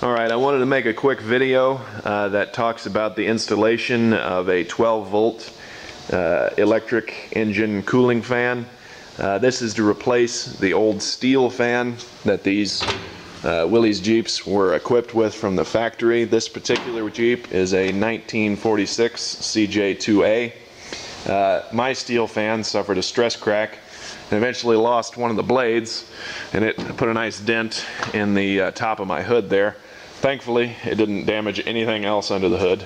Alright, I wanted to make a quick video that talks about the installation of a 12-volt electric engine cooling fan. This is to replace the old steel fan that these Willys Jeeps were equipped with from the factory. This particular Jeep is a 1946 CJ2A. My steel fan suffered a stress crack and eventually lost one of the blades, and it put a nice dent in the top of my hood there. Thankfully, it didn't damage anything else under the hood.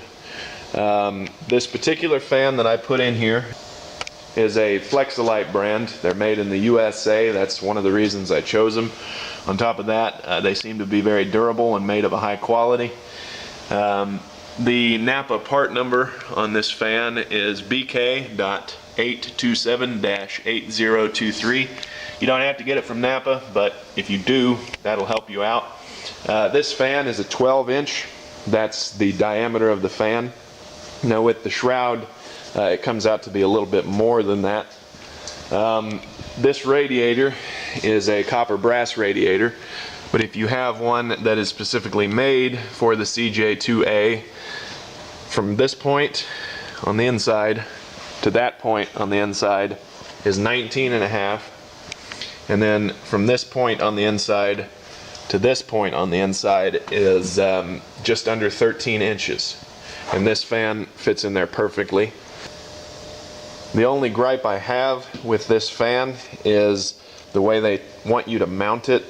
This particular fan that I put in here is a Flex-A-Lite brand. They're made in the USA. That's one of the reasons I chose them. On top of that, they seem to be very durable and made of a high quality. The Napa part number on this fan is BK.827-8023. You don't have to get it from Napa, but if you do, that'll help you out. This fan is a 12-inch. That's the diameter of the fan. Now with the shroud, it comes out to be a little bit more than that. This radiator is a copper brass radiator, but if you have one that is specifically made for the CJ2A, from this point on the inside to that point on the inside is 19.5, and then from this point on the inside to this point on the inside is just under 13 inches, and this fan fits in there perfectly. The only gripe I have with this fan is the way they want you to mount it.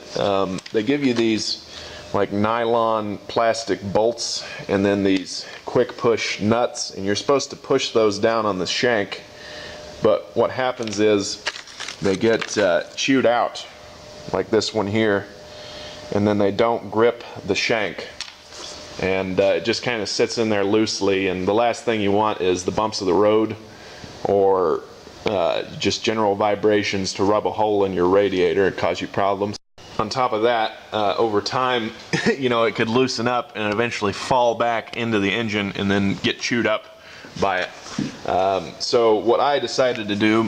They give you these like nylon plastic bolts and then these quick push nuts, and you're supposed to push those down on the shank, but what happens is they get chewed out like this one here, and then they don't grip the shank, and it just kind of sits in there loosely, and the last thing you want is the bumps of the road or just general vibrations to rub a hole in your radiator and cause you problems. On top of that, over time, you know, it could loosen up and eventually fall back into the engine and then get chewed up by it. So what I decided to do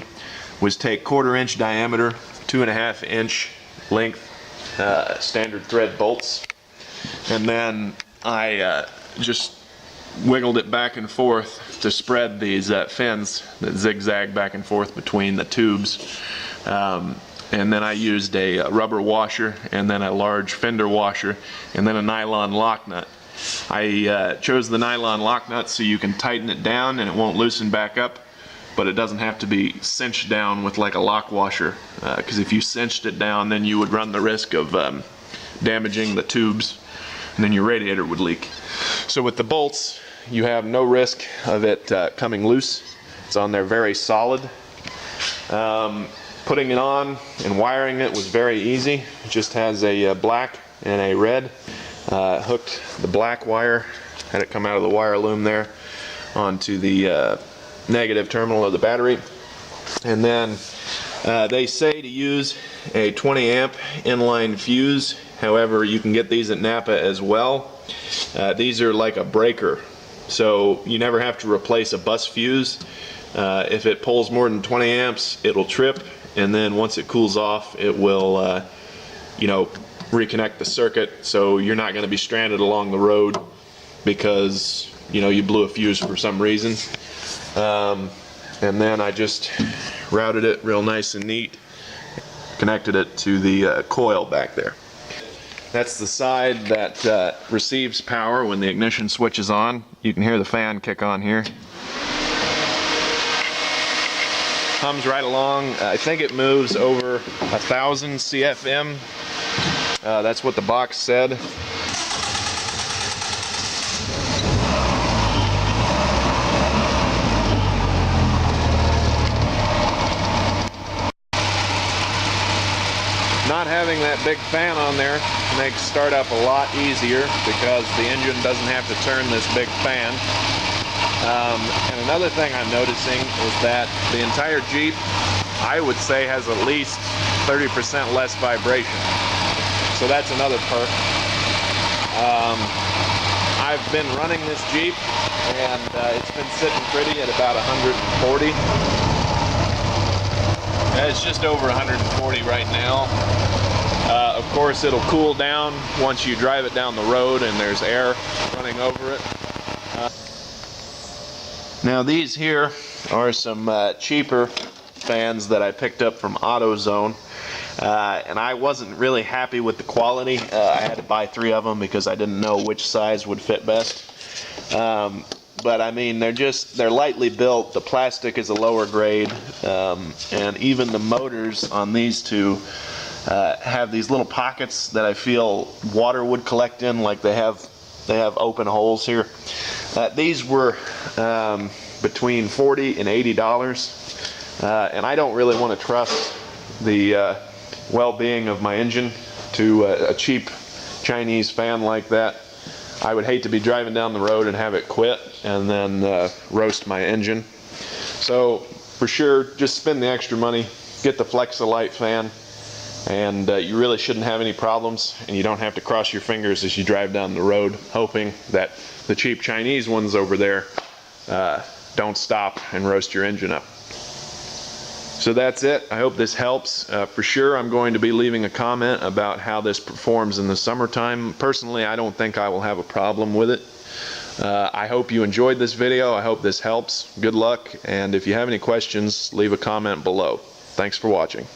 was take 1/4 inch diameter, 2.5 inch length standard thread bolts, and then I just wiggled it back and forth to spread these fins that zigzag back and forth between the tubes. And then I used a rubber washer, and then a large fender washer, and then a nylon locknut. I chose the nylon locknut so you can tighten it down and it won't loosen back up, but it doesn't have to be cinched down with like a lock washer, because if you cinched it down, then you would run the risk of damaging the tubes, and then your radiator would leak. So with the bolts, you have no risk of it coming loose. It's on there very solid. Putting it on and wiring it was very easy. It just has a black and a red. Hooked the black wire, had it come out of the wire loom there, onto the negative terminal of the battery. And then they say to use a 20 amp inline fuse. However, you can get these at Napa as well. These are like a breaker, so you never have to replace a bus fuse. If it pulls more than 20 amps, it'll trip, and then once it cools off, it will you know, reconnect the circuit, so you're not going to be stranded along the road because, you know, you blew a fuse for some reason. And then I just routed it real nice and neat, connected it to the coil back there. That's the side that receives power when the ignition switch is on. You can hear the fan kick on here. Hums right along. I think it moves over 1,000 CFM. That's what the box said. Not having that big fan on there makes startup a lot easier because the engine doesn't have to turn this big fan. And another thing I'm noticing is that the entire Jeep, I would say, has at least 30% less vibration. So that's another perk. I've been running this Jeep, and it's been sitting pretty at about 140. It's just over 140 right now. Of course, it'll cool down once you drive it down the road and there's air running over it. Now these here are some cheaper fans that I picked up from AutoZone, and I wasn't really happy with the quality. I had to buy 3 of them because I didn't know which size would fit best. But I mean, they're lightly built. The plastic is a lower grade, and even the motors on these two have these little pockets that I feel water would collect in, like they have open holes here. These were between $40 and $80, and I don't really want to trust the well-being of my engine to a cheap Chinese fan like that. I would hate to be driving down the road and have it quit and then roast my engine. So for sure, just spend the extra money, get the Flex-A-Lite fan, and you really shouldn't have any problems, and you don't have to cross your fingers as you drive down the road hoping that the cheap Chinese ones over there don't stop and roast your engine up. So that's it. I hope this helps. For sure, I'm going to be leaving a comment about how this performs in the summertime. Personally, I don't think I will have a problem with it. I hope you enjoyed this video. I hope this helps. Good luck, and if you have any questions, leave a comment below. Thanks for watching.